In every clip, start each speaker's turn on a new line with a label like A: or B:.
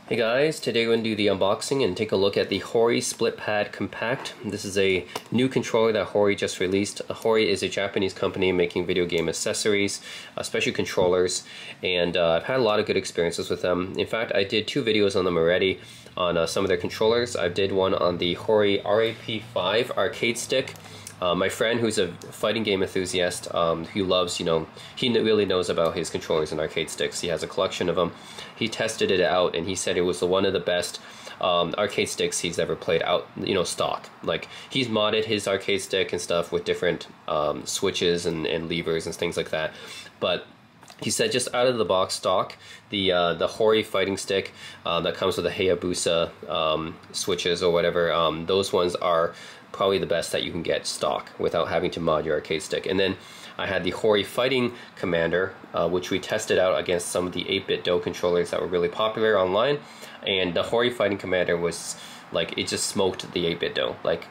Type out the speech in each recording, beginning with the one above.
A: Hey guys, today we're going to do the unboxing and take a look at the Hori Split Pad Compact. This is a new controller that Hori just released. Hori is a Japanese company making video game accessories, especially controllers, and I've had a lot of good experiences with them. In fact, I did 2 videos on them already on some of their controllers. I did one on the Hori RAP5 arcade stick. My friend, who's a fighting game enthusiast, he loves, he really knows about his controllers and arcade sticks. He has a collection of them. He tested it out, and he said it was one of the best arcade sticks he's ever played out, stock. Like, he's modded his arcade stick and stuff with different switches and levers and things like that. But he said just out of the box stock, the Hori fighting stick that comes with the Hayabusa switches or whatever, those ones are probably the best that you can get stock without having to mod your arcade stick. And then I had the Hori Fighting Commander, which we tested out against some of the 8-bit Do controllers that were really popular online. And the Hori Fighting Commander was like, it just smoked the 8-bit Do. Like,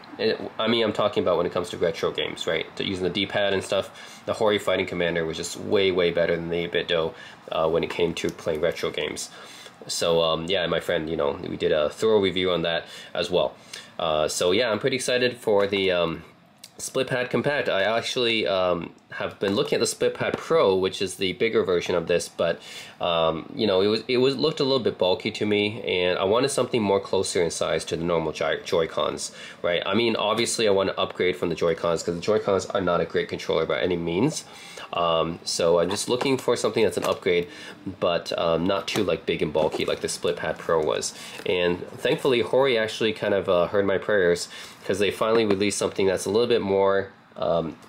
A: I'm talking about when it comes to retro games, right? Using the D-pad and stuff, the Hori Fighting Commander was just way, way better than the 8-bit Do when it came to playing retro games. So yeah, my friend, we did a thorough review on that as well. So yeah, I'm pretty excited for the Split Pad Compact. I actually have been looking at the Split Pad Pro, which is the bigger version of this, but it looked a little bit bulky to me, and I wanted something more closer in size to the normal Joy-Cons, right? I mean, obviously I want to upgrade from the Joy-Cons because the Joy-Cons are not a great controller by any means. So I'm just looking for something that's an upgrade, but not too big and bulky like the Split Pad Pro was. And thankfully, Hori actually kind of heard my prayers, because they finally released something that's a little bit more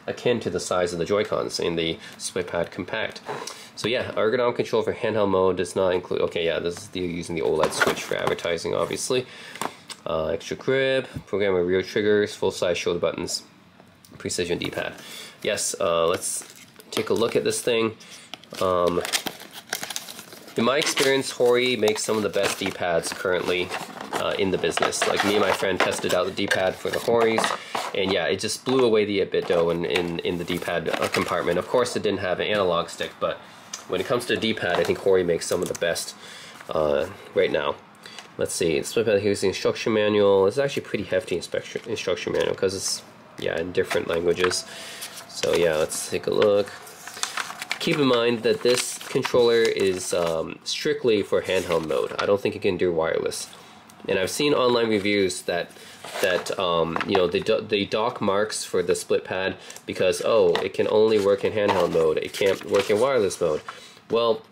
A: akin to the size of the Joy-Cons in the Split Pad Compact. So yeah, ergonomic control for handheld mode does not include, okay, yeah, this is using the OLED switch for advertising, obviously. Extra grip, programmable rear triggers, full-size shoulder buttons, precision D-pad. Yes, let's take a look at this thing. In my experience, Hori makes some of the best D-pads currently in the business. Like, me and my friend tested out the D-pad for the Horis, and yeah, it just blew away the 8-bit Do in the D-pad compartment. Of course, it didn't have an analog stick, but when it comes to D-pad, I think Hori makes some of the best right now. Let's see, Split Pad, here's the instruction manual. It's actually pretty hefty instruction manual because it's, yeah, in different languages. So yeah, let's take a look. Keep in mind that this controller is strictly for handheld mode. I don't think it can do wireless. And I've seen online reviews that they dock marks for the split pad because, oh, it can only work in handheld mode. It can't work in wireless mode. Well,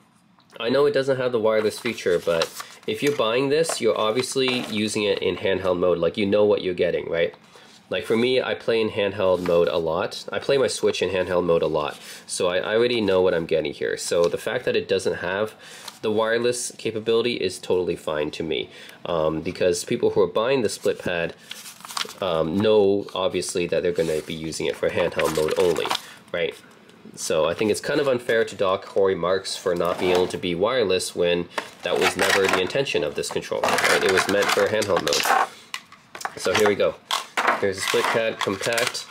A: I know it doesn't have the wireless feature, but if you're buying this, you're obviously using it in handheld mode. Like, you know what you're getting, right? Like, for me, I play in handheld mode a lot. I play my Switch in handheld mode a lot. So I already know what I'm getting here. So the fact that it doesn't have the wireless capability is totally fine to me. Because people who are buying the split pad know, obviously, that they're going to be using it for handheld mode only, right? So I think it's kind of unfair to dock Hori marks for not being able to be wireless when that was never the intention of this controller, right? It was meant for handheld mode. So here we go. Here's a Split Pad Compact.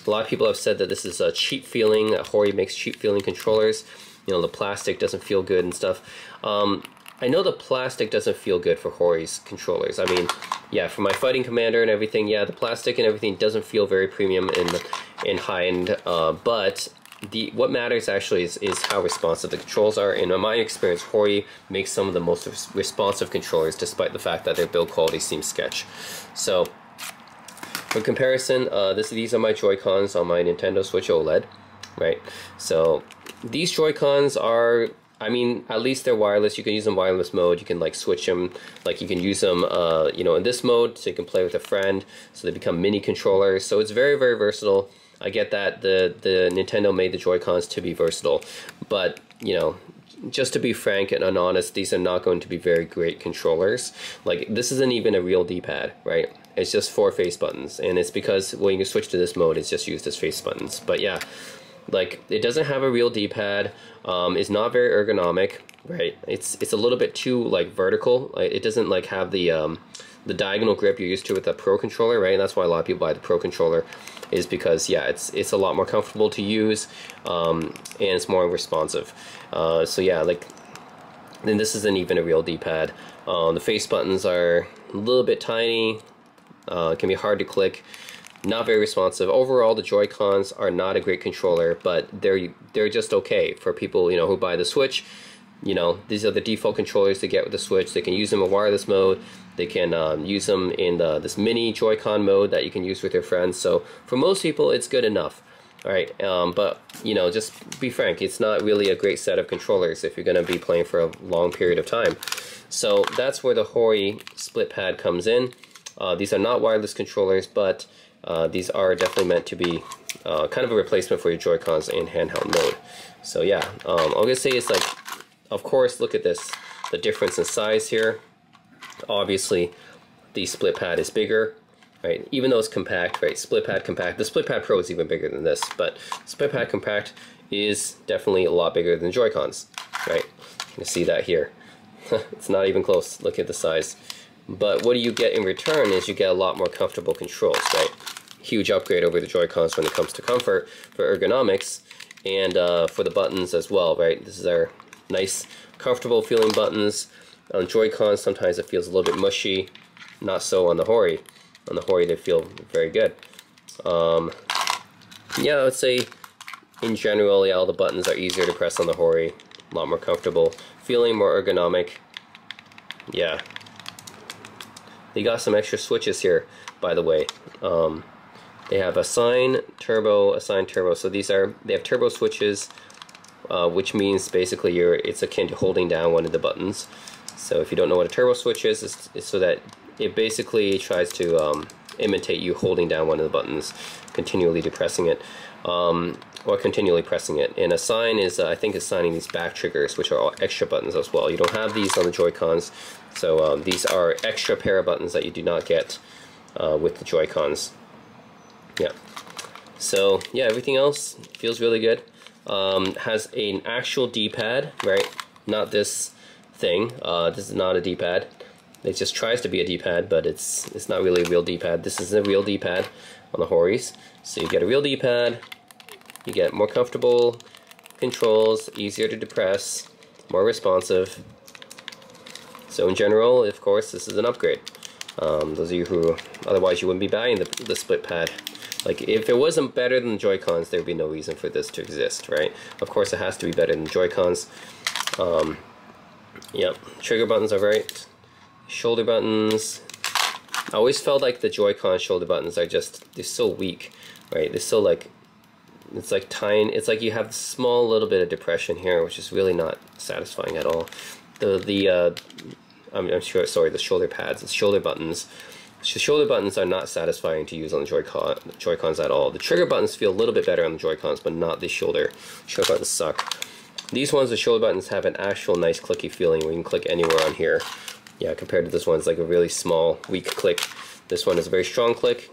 A: A lot of people have said that this is a cheap feeling. Hori makes cheap feeling controllers. The plastic doesn't feel good and stuff. I know the plastic doesn't feel good for Hori's controllers. I mean, yeah, for my Fighting Commander and everything, yeah, the plastic and everything doesn't feel very premium and high-end. But what matters actually is how responsive the controls are. And in my experience, Hori makes some of the most responsive controllers, despite the fact that their build quality seems sketch. So, for comparison, these are my Joy-Cons on my Nintendo Switch OLED, right? So these Joy-Cons are, I mean, at least they're wireless. You can use them in wireless mode. You can switch them, you can use them, in this mode, so you can play with a friend. So they become mini controllers. So it's very, very versatile. I get that the Nintendo made the Joy-Cons to be versatile, but just to be frank and honest, these are not going to be very great controllers. Like, this isn't even a real D-pad, right? It's just 4 face buttons, and it's because when you switch to this mode, it's just used as face buttons. But yeah, it doesn't have a real D-pad. It's not very ergonomic, right? It's a little bit too vertical. It doesn't have the diagonal grip you're used to with the Pro controller, right? And that's why a lot of people buy the Pro controller, is because, yeah, it's a lot more comfortable to use, and it's more responsive. So yeah, then this isn't even a real D-pad. The face buttons are a little bit tiny, can be hard to click, not very responsive. Overall, the Joy-Cons are not a great controller, but they're just okay for people, you know, who buy the Switch. You know, these are the default controllers they get with the Switch. They can use them in wireless mode. They can use them in this mini Joy-Con mode that you can use with your friends. So for most people, it's good enough. All right, but you know, just be frank, it's not really a great set of controllers if you're going to be playing for a long period of time. So that's where the Hori Split Pad comes in. These are not wireless controllers, but these are definitely meant to be kind of a replacement for your Joy-Cons in handheld mode. So yeah, I'm going to say it's like, of course, look at this, the difference in size here. Obviously, the Split Pad is bigger. Right, even though it's compact, right? Split Pad Compact. The Split Pad Pro is even bigger than this, but Split Pad Compact is definitely a lot bigger than Joy-Cons, right? You can see that here. It's not even close. Look at the size. But what do you get in return is you get a lot more comfortable controls, right? Huge upgrade over the Joy-Cons when it comes to comfort, for ergonomics, and for the buttons as well, right? This is our nice, comfortable feeling buttons. On Joy-Cons, sometimes it feels a little bit mushy. Not so on the Hori. On the Hori, they feel very good. Yeah, I would say in general, yeah, all the buttons are easier to press on the Hori, a lot more comfortable, feeling more ergonomic. Yeah, they got some extra switches here, by the way. They have assign turbo. So they have turbo switches, which means basically it's akin to holding down one of the buttons. So if you don't know what a turbo switch is, it's so that it basically tries to imitate you holding down one of the buttons, continually depressing it, or continually pressing it. And assign is, I think, assigning these back triggers, which are all extra buttons as well. You don't have these on the Joy-Cons, so these are extra pair of buttons that you do not get with the Joy-Cons. Yeah. So yeah, everything else feels really good. Has an actual D-pad, right? Not this thing. This is not a D-pad. It just tries to be a D-pad, but it's not really a real D-pad. This is a real D-pad on the Horis. So you get a real D-pad, you get more comfortable controls, easier to depress, more responsive. So in general, of course, this is an upgrade. Those of you who, otherwise you wouldn't be buying the Split Pad. Like, if it wasn't better than the Joy-Cons, there would be no reason for this to exist, right? Of course, it has to be better than the Joy-Cons. Yep, trigger buttons are right. Shoulder buttons. I always felt like the Joy-Con shoulder buttons are they're so weak, right? They're so like, it's like tiny, it's like you have a small little bit of depression here, which is really not satisfying at all. I'm sure, sorry, the shoulder pads, the shoulder buttons. The shoulder buttons are not satisfying to use on the Joy-Cons at all. The trigger buttons feel a little bit better on the Joy-Cons, but not the shoulder. Shoulder buttons suck. These ones, the shoulder buttons, have an actual nice clicky feeling where you can click anywhere on here. Yeah, compared to this one, it's like a really small, weak click. This one is a very strong click,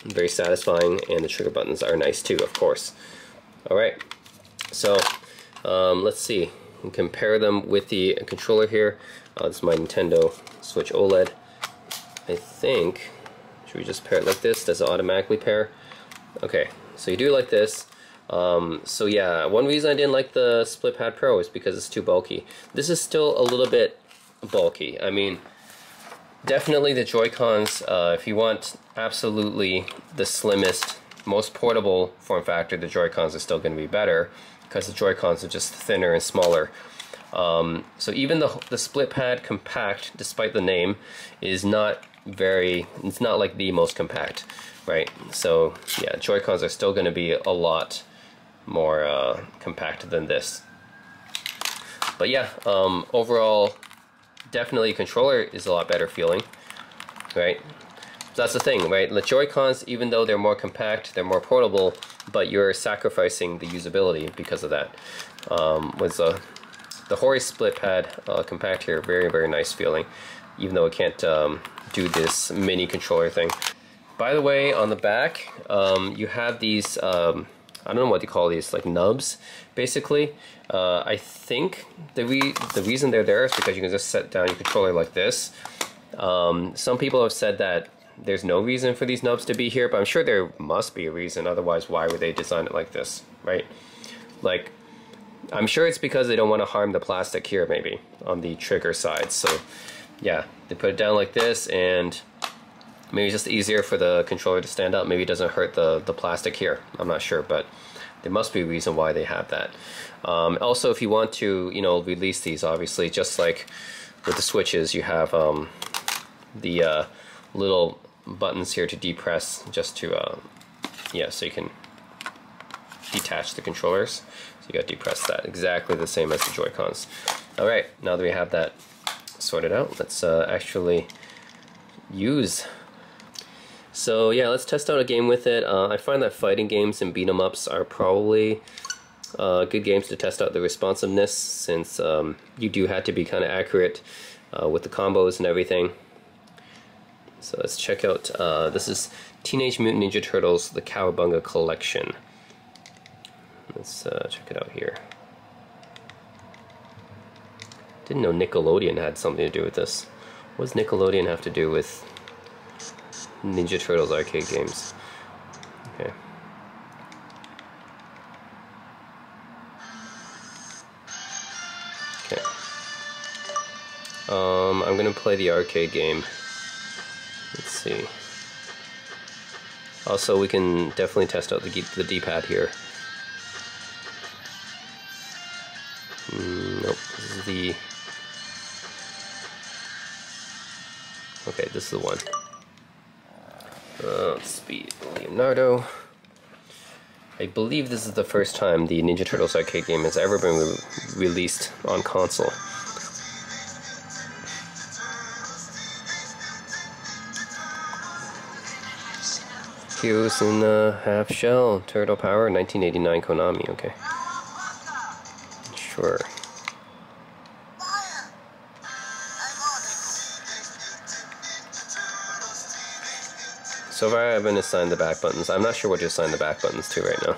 A: very satisfying, and the trigger buttons are nice too, of course. Alright, so let's see. Compare them with the controller here. This is my Nintendo Switch OLED. I think, should we just pair it like this? Does it automatically pair? Okay, so you do it like this. So yeah, one reason I didn't like the Split Pad Pro is because it's too bulky. This is still a little bit bulky. I mean, definitely the Joy-Cons, if you want absolutely the slimmest, most portable form factor, the Joy-Cons are still going to be better, because the Joy-Cons are just thinner and smaller. So even the Split Pad Compact, despite the name, is not it's not like the most compact, right? So yeah, Joy-Cons are still going to be a lot more compact than this. But yeah, overall, definitely controller is a lot better feeling, right? That's the thing, right? The Joy-Cons, even though they're more compact, they're more portable, but you're sacrificing the usability because of that. The Hori Split Pad Compact here, very, very nice feeling, even though it can't do this mini controller thing. By the way, on the back, you have these, I don't know what they call these, like nubs, basically. I think the reason they're there is because you can just set down your controller like this. Some people have said that there's no reason for these nubs to be here, but I'm sure there must be a reason, otherwise why would they design it like this, right? Like, I'm sure it's because they don't want to harm the plastic here, maybe, on the trigger side. So yeah, they put it down like this, and maybe it's just easier for the controller to stand up. Maybe it doesn't hurt the plastic here. I'm not sure, but there must be a reason why they have that. Also, if you want to, you know, release these, obviously, just like with the switches, you have the little buttons here to depress, just to, yeah, so you can detach the controllers. So you got to depress that, exactly the same as the Joy-Cons. All right, now that we have that sorted out, let's actually use. So yeah, let's test out a game with it. I find that fighting games and beat 'em ups are probably good games to test out the responsiveness, since you do have to be kind of accurate with the combos and everything. So let's check out, this is Teenage Mutant Ninja Turtles, the Cowabunga Collection. Let's check it out here. Didn't know Nickelodeon had something to do with this. What does Nickelodeon have to do with Ninja Turtles arcade games? Okay. Okay. I'm gonna play the arcade game. Let's see. Also, we can definitely test out the D-pad here. Nope, this is the... Okay, this is the one. Let's be Leonardo. I believe this is the first time the Ninja Turtles arcade game has ever been released on console. Heroes in the Half Shell, Turtle Power, 1989 Konami, okay. Sure. So far I've been assigned the back buttons. I'm not sure what to assign the back buttons to right now.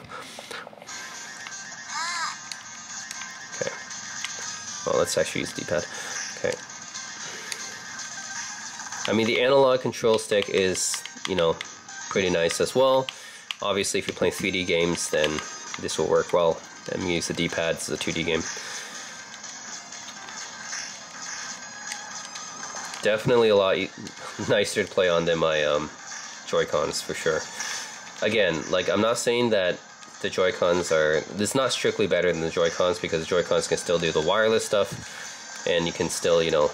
A: Okay. Well, let's actually use the D-pad. Okay. I mean, the analog control stick is, you know, pretty nice as well. Obviously, if you're playing 3D games, then this will work well. I'm going to use the D-pad as a 2D game. Definitely a lot nicer to play on than my Joy-Cons, for sure. Again, like, I'm not saying that the Joy-Cons are... This is not strictly better than the Joy-Cons, because the Joy-Cons can still do the wireless stuff, and you can still, you know,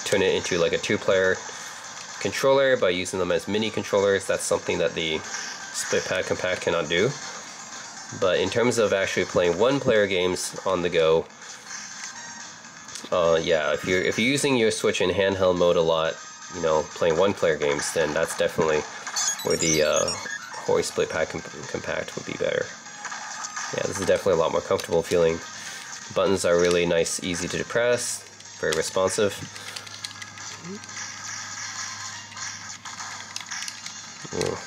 A: turn it into like a two-player controller by using them as mini controllers. That's something that the Split Pad Compact cannot do. But in terms of actually playing one-player games on the go, yeah, if you're using your Switch in handheld mode a lot, you know, playing one-player games, then that's definitely where the Hori Split Pad Compact would be better. Yeah, this is definitely a lot more comfortable feeling. Buttons are really nice, easy to depress, very responsive. Ooh.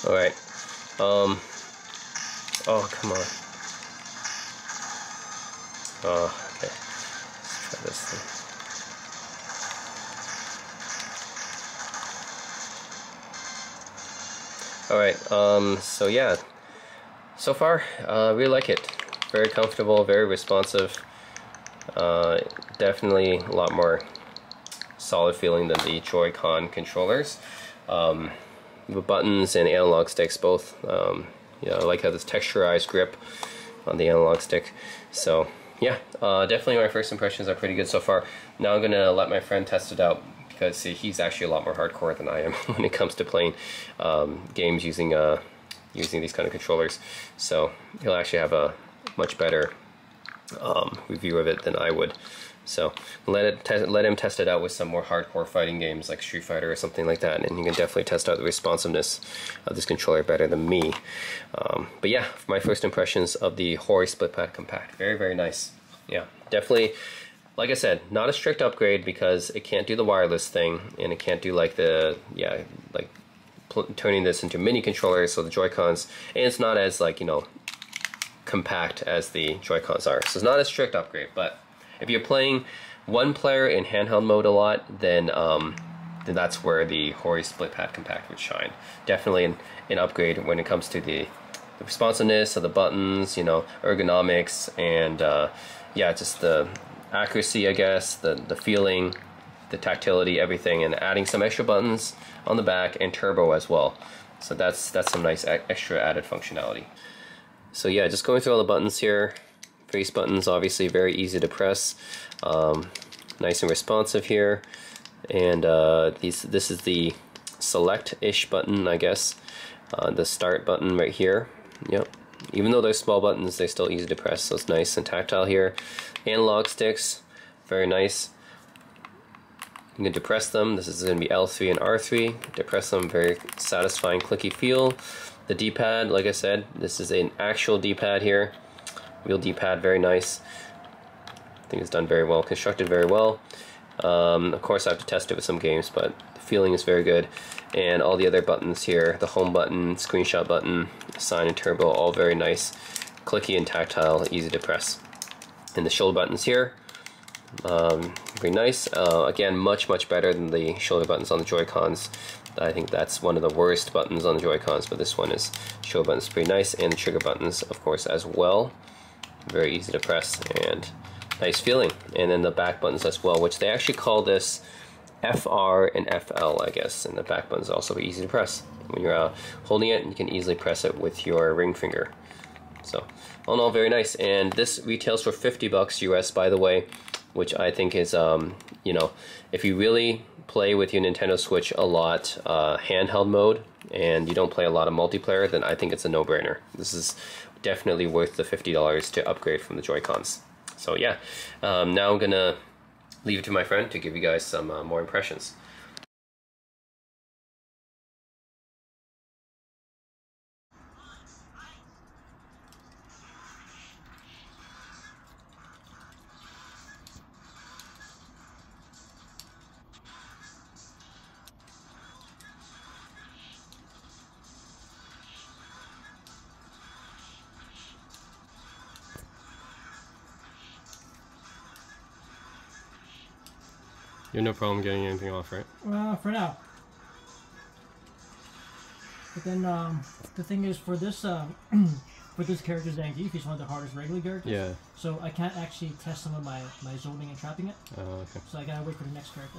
A: Alright. Oh, come on. Oh, okay. Let's try this thing. Alright, so yeah. So far, really like it. Very comfortable, very responsive. Definitely a lot more solid feeling than the Joy-Con controllers. The buttons and analog sticks both, you know, I like how this texturized grip on the analog stick. So yeah, definitely my first impressions are pretty good so far. Now I'm gonna let my friend test it out, because he's actually a lot more hardcore than I am when it comes to playing games using using these kind of controllers. So he'll actually have a much better review of it than I would. So let him test it out with some more hardcore fighting games like Street Fighter or something like that, and you can definitely test out the responsiveness of this controller better than me. But yeah, my first impressions of the Hori Split Pad Compact, very, very nice. Yeah, definitely, like I said, not a strict upgrade because it can't do the wireless thing, and it can't do like the, yeah, like turning this into mini controllers, so the Joy-Cons, and it's not as, like, you know, compact as the Joy-Cons are. So it's not a strict upgrade, but if you're playing one player in handheld mode a lot, then that's where the Hori Split Pad Compact would shine. Definitely an upgrade when it comes to the responsiveness of the buttons, you know, ergonomics, and yeah, just the accuracy, I guess, the feeling, the tactility, everything, and adding some extra buttons on the back and turbo as well. So that's some nice extra added functionality. So yeah, just going through all the buttons here. Face buttons, obviously very easy to press, nice and responsive here, and this is the select-ish button, I guess, the start button right here. Yep. Even though they're small buttons, they're still easy to press, so it's nice and tactile here. Analog sticks, very nice. You can depress them. This is going to be L3 and R3. Depress them, very satisfying, clicky feel. The D-pad, like I said, this is an actual D-pad here. Real D-pad, very nice. I think it's done very well, constructed very well. Of course I have to test it with some games, but the feeling is very good. And all the other buttons here, the home button, screenshot button, sign and turbo, all very nice, clicky and tactile, easy to press. And the shoulder buttons here, very nice. Again, much better than the shoulder buttons on the Joy-Cons. I think that's one of the worst buttons on the Joy-Cons, but this one is, shoulder buttons, pretty nice, and the trigger buttons, of course, as well. Very easy to press and nice feeling. And then the back buttons as well, which they actually call this FR and FL, I guess, and the back buttons are also easy to press. When you're holding it, you can easily press it with your ring finger. So all in all, very nice. And this retails for $50 US, by the way, which I think is, you know, if you really play with your Nintendo Switch a lot, handheld mode, and you don't play a lot of multiplayer, then I think it's a no-brainer. This is definitely worth the $50 to upgrade from the Joy-Cons. So yeah, now I'm gonna leave it to my friend to give you guys some more impressions. You have no problem getting anything off, right?
B: For now. But then the thing is, for this for this character Zangief, he's one of the hardest regular characters.
A: Yeah.
B: So I can't actually test some of my zoning and trapping it.
A: Oh, okay.
B: So I gotta wait for the next character.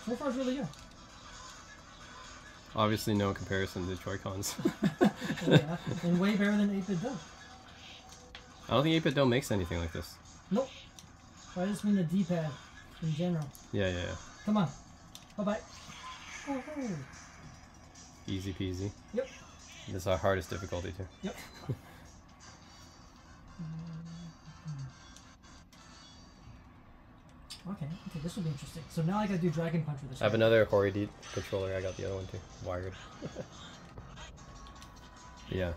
B: So far, it's really good.
A: Obviously, no comparison to Joy-Cons.
B: Yeah, and way better than 8-bit Dome.
A: I don't think 8-bit Dome makes anything like this.
B: Nope. But I just mean the D-pad in general.
A: Yeah.
B: Come on. Bye-bye. Oh,
A: Easy peasy.
B: yep.
A: This is our hardest difficulty too.
B: Yep. Okay, this will be interesting. So now I gotta do Dragon Punch with this.
A: I have another Hori D controller. I got the other one too, wired. Yeah.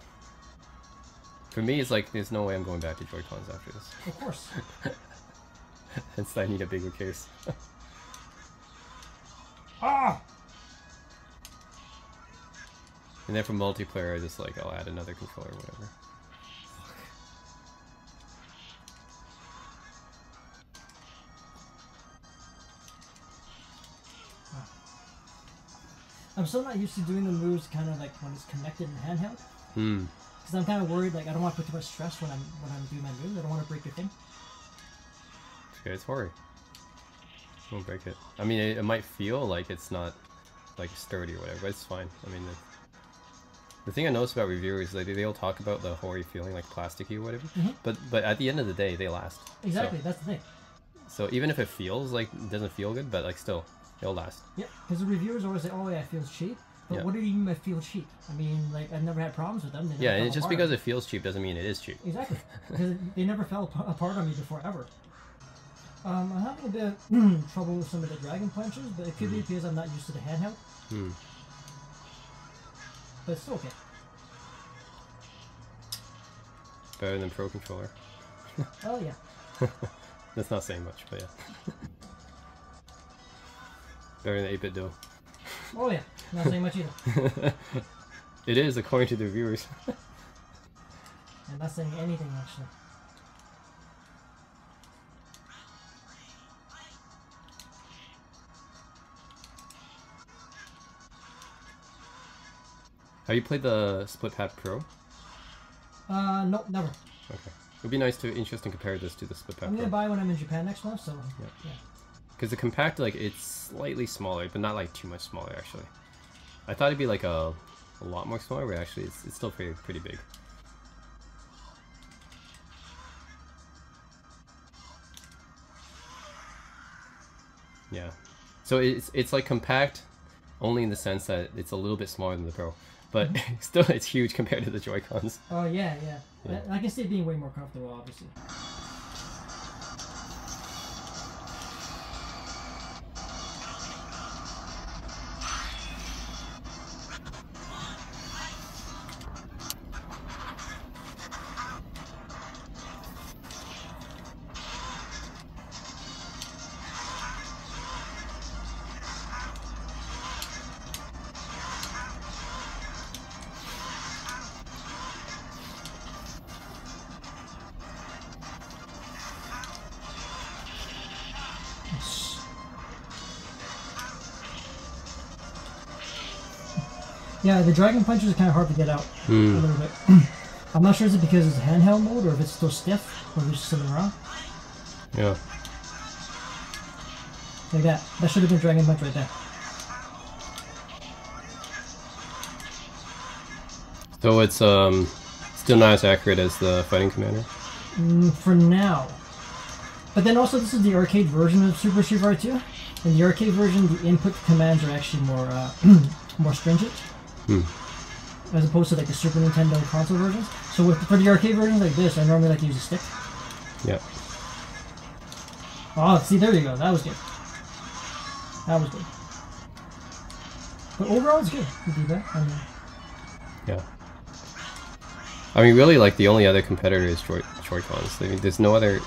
A: For me, it's like there's no way I'm going back to Joy-Cons after this.
B: Of course.
A: Hence, I need a bigger case.
B: Ah!
A: And then for multiplayer, I just like I'll add another controller or whatever.
B: I'm still not used to doing the moves kind of like when it's connected and handheld. Because I'm kind of worried, like I don't want to put too much stress when I'm doing my moves. I don't want to break the thing.
A: Okay, it's Hori. Won't break it. I mean, it might feel like it's not like sturdy or whatever, but it's fine. I mean, the thing I notice about reviewers, like they'll talk about the Hori feeling like plasticky or whatever, but at the end of the day, they last.
B: Exactly,
A: so,
B: that's the thing.
A: So even if it feels like it doesn't feel good, but like still, it'll last.
B: Yeah, because the reviewers always say, "Oh yeah, it feels cheap." But what do you mean by feel cheap? I mean, like I've never had problems with them.
A: Yeah, and just because it feels cheap doesn't mean it is cheap.
B: Exactly, because they never fell apart on me before ever. I'm having a bit of trouble with some of the dragon punches, but it could be because I'm not used to the handheld. But it's still okay.
A: Better than Pro Controller.
B: Oh yeah.
A: That's not saying much, but yeah. Better than 8-bit though.
B: Oh yeah, not saying much either.
A: It is, according to the reviewers.
B: I'm not saying anything actually.
A: Have you played the Split Pad Pro?
B: Nope, never.
A: Okay. It would be nice to interesting to compare this to the Split Pad Pro.
B: I'm gonna buy when I'm in Japan next month, so yeah.
A: Because the compact, like, it's slightly smaller, but not like too much smaller actually. I thought it'd be like a lot more smaller, but actually it's still pretty big. Yeah. So it's like compact, only in the sense that it's a little bit smaller than the Pro, but still it's huge compared to the Joy-Cons.
B: Oh yeah. I can see it being way more comfortable, obviously. Yeah, the dragon punches are kind of hard to get out a little bit. I'm not sure is it because it's handheld mode or if it's still stiff or there's something wrong.
A: Yeah.
B: Like that. That should have been dragon punch right there.
A: So it's still not as accurate as the Fighting Commander?
B: For now. But then also this is the arcade version of Super Street Fighter 2. In the arcade version, the input commands are actually more more stringent. As opposed to like the Super Nintendo console versions. So for the arcade versions like this, I normally like to use a stick.
A: Yeah.
B: Oh, see, there you go. That was good. That was good. But overall, it's good. You do that. I mean,
A: yeah. I mean, really, like the only other competitor is Joy-Cons. I mean, there's no other.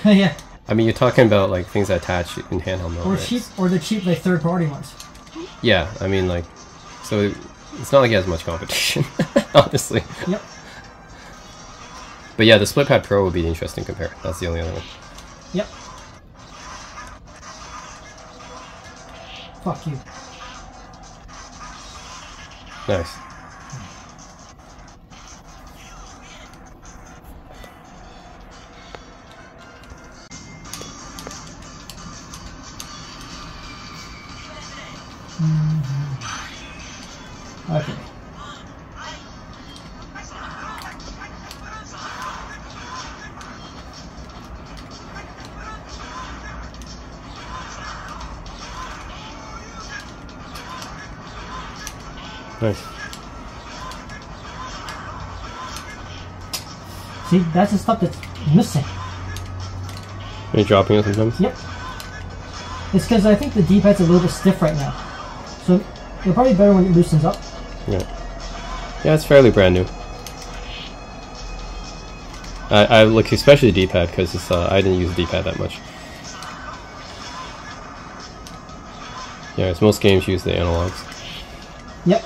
B: yeah.
A: I mean, you're talking about like things that attach in handheld mode.
B: Or
A: right?
B: cheap, or the cheap like third-party ones.
A: Yeah, I mean, like, so it's not like it has much competition, honestly.
B: Yep.
A: But yeah, the Split Pad Pro would be interesting to compare. That's the only other one.
B: Yep. Fuck you.
A: Nice.
B: Okay.
A: Nice.
B: See, that's the stuff that's missing.
A: Are you dropping it sometimes?
B: Yep. It's because I think the D-pad's a little bit stiff right now. So it'll probably be better when it loosens up.
A: Yeah. Yeah, it's fairly brand new. I look especially the D-pad because it's I didn't use the D-pad that much. Yeah, as most games use the analogs.
B: Yep.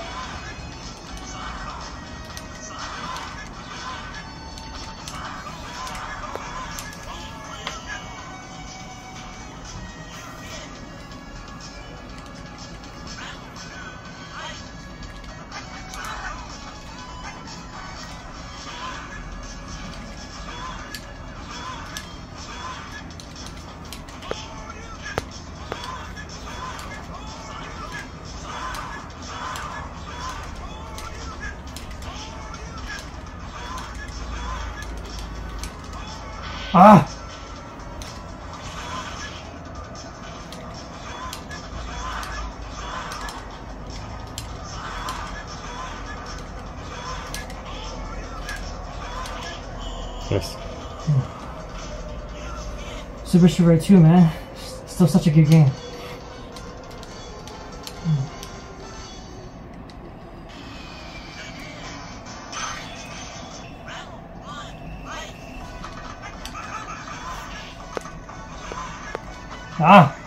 B: Ah!
A: Nice.
B: Super Street Fighter 2, man. Still such a good game. Ah!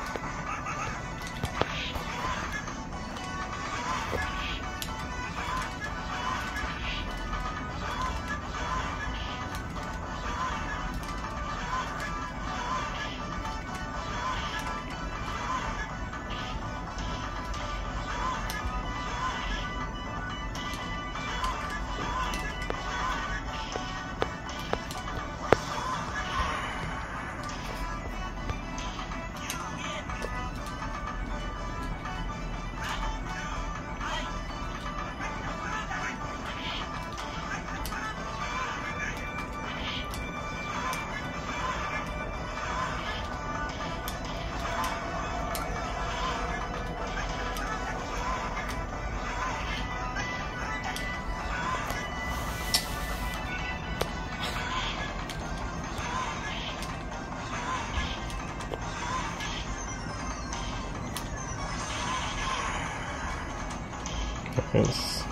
A: Nice.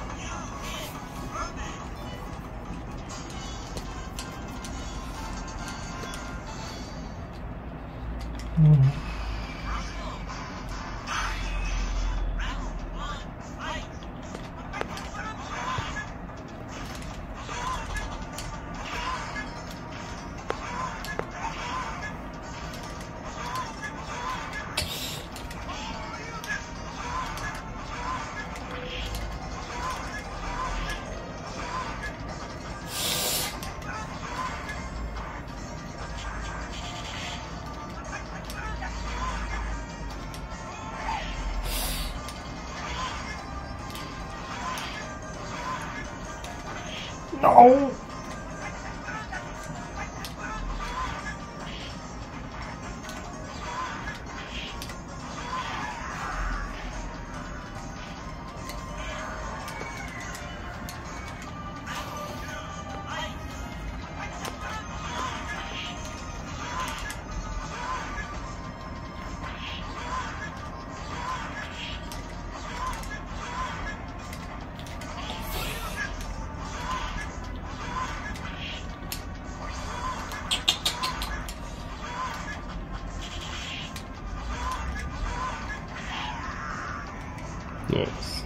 B: No!
A: Nice.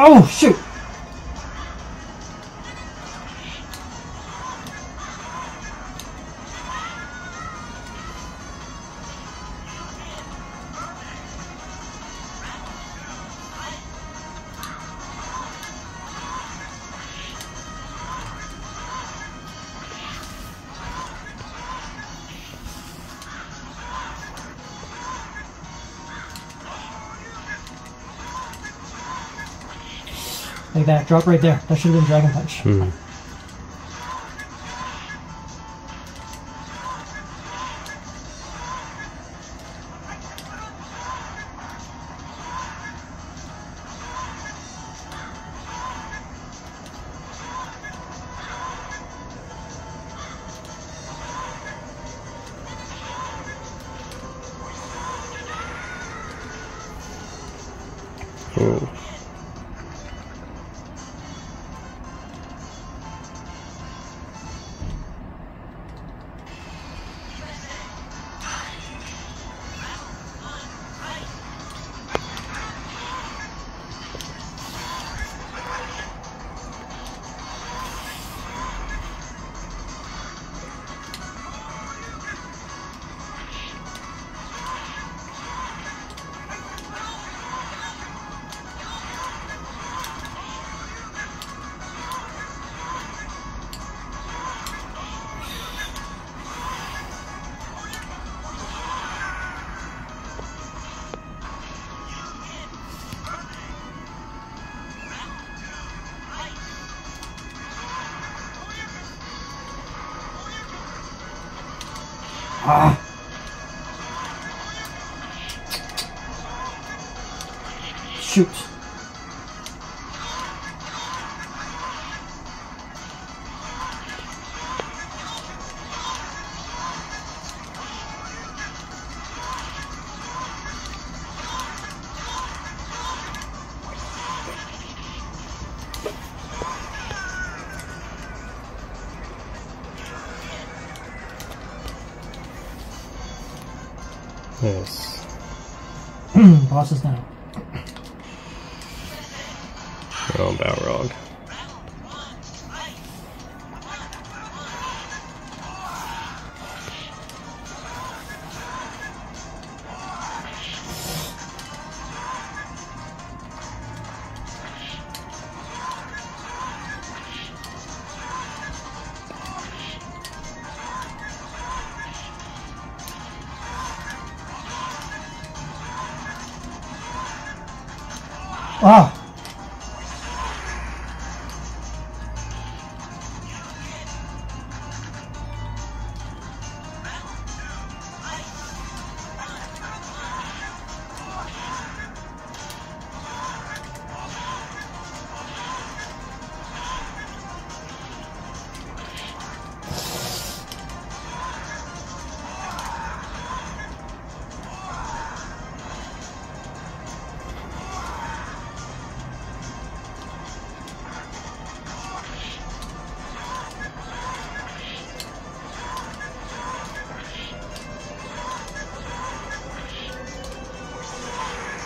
B: Oh, shoot! Like that, drop right there. That should have been Dragon Punch.
A: Ooh.
B: Ah! Shoot.
A: Nice.
B: Boss is down.
A: Oh, Balrog.
B: Ah!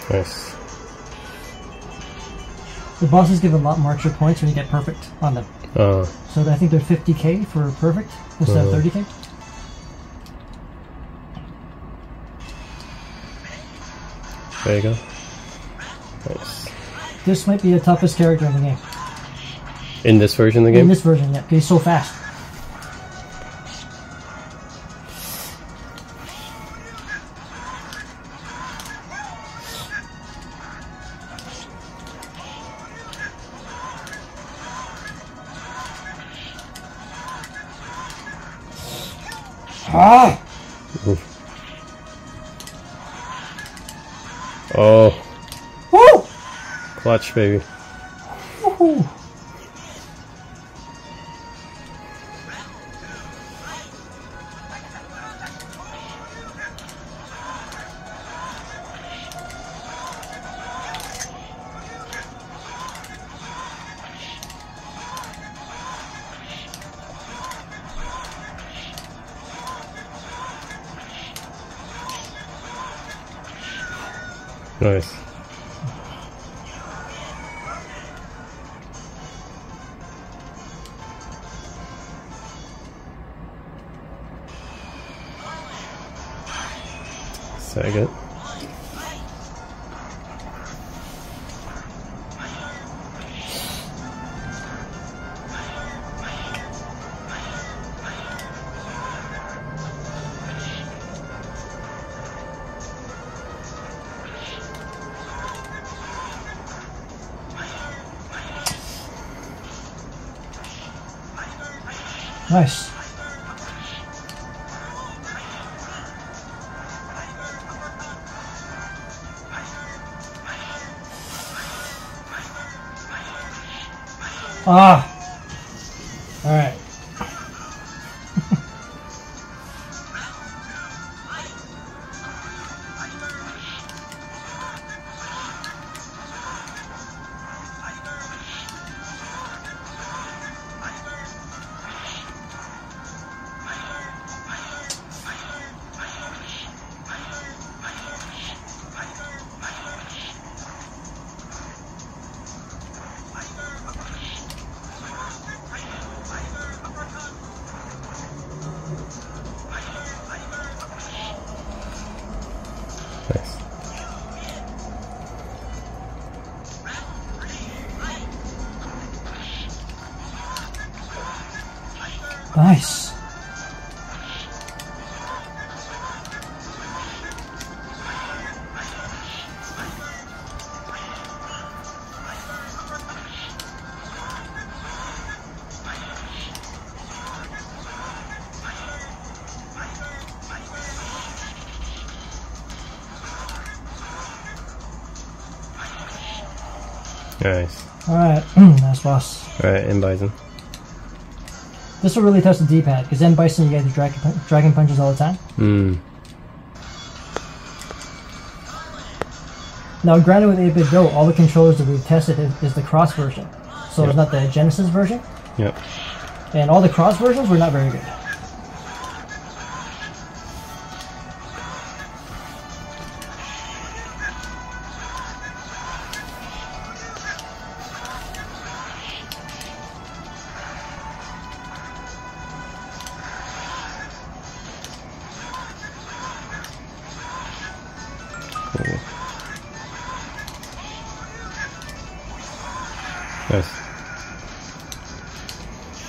A: Nice.
B: The bosses give a lot more extra points when you get perfect on them. So I think they're 50k for perfect instead of 30k.
A: There you go. Nice.
B: This might be the toughest character in the game.
A: In this version of the game?
B: In this version, yeah. He's so fast. Ah!
A: Oof. Oh.
B: Woo!
A: Clutch, baby.
B: Woohoo!
A: Nice. Second.
B: Nice. Ah. All right. Nice.
A: Nice.
B: Alright, nice boss.
A: Alright, and Bison.
B: This will really test the D-pad, because then Bison you get the dragon punches all the time. Now granted with 8-bit Go, all the controllers that we've tested is the cross version. So it's not the Genesis version.
A: Yep.
B: And all the cross versions were not very good.
A: Nice.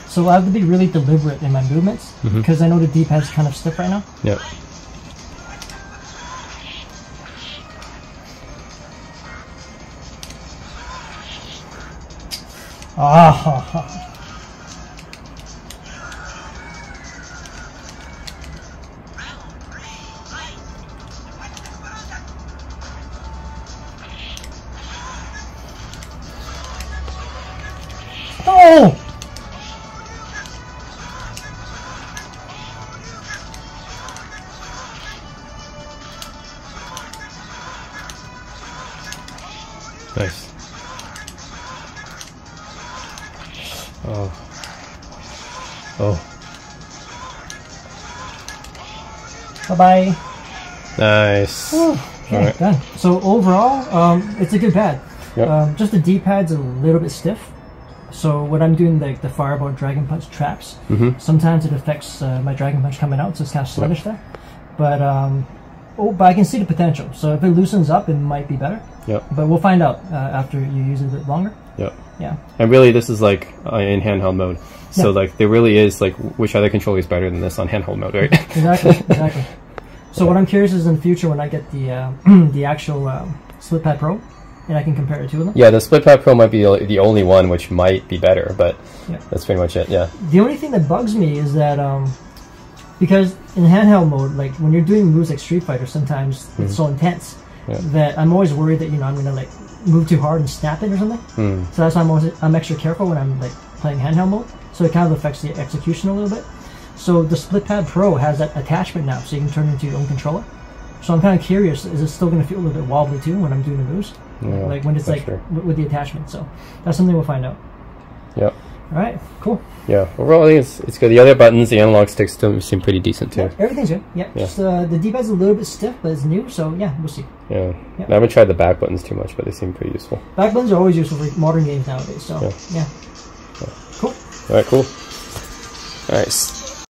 B: So I have to be really deliberate in my movements because I know the D-pad's kind of stiff right now.
A: Yep.
B: Ah. Oh!
A: Nice. Oh. Oh.
B: Bye-bye.
A: Nice.
B: Okay,
A: Alright.
B: done. So overall, it's a good pad.
A: Yep.
B: Just the D-pad's a little bit stiff. So when I'm doing like the Fireball Dragon Punch traps, sometimes it affects my Dragon Punch coming out, so it's kind of sluggish there. But but I can see the potential. So if it loosens up, it might be better.
A: Yep.
B: But we'll find out after you use it a bit longer.
A: Yep.
B: Yeah.
A: And really, this is like in handheld mode. So like there really is like which other controller is better than this on handheld mode, right?
B: Exactly. Exactly. So what I'm curious is in the future when I get the the actual Split Pad Pro, and I can compare the two of them.
A: Yeah, the Split Pad Pro might be the only one which might be better, but that's pretty much it. Yeah.
B: The only thing that bugs me is that because in handheld mode, like when you're doing moves like Street Fighter, sometimes it's so intense that I'm always worried that I'm gonna like move too hard and snap it or something. So that's why I'm extra careful when I'm like playing handheld mode. So it kind of affects the execution a little bit. So the Split Pad Pro has that attachment now, so you can turn it into your own controller. So I'm kind of curious, is it still going to feel a little bit wobbly too when I'm doing the moves?
A: Yeah,
B: like when it's like with the attachment. So that's something we'll find out.
A: Yep.
B: All right, cool.
A: Yeah, overall I think it's good. The other buttons, the analog sticks still seem pretty decent too.
B: Yeah, everything's good. Yeah, just the D-pad's a little bit stiff, but it's new, so yeah, we'll see.
A: Yeah. I haven't tried the back buttons too much, but they seem pretty useful.
B: Back buttons are always useful for modern games nowadays, so yeah. Cool.
A: All right, cool. Nice.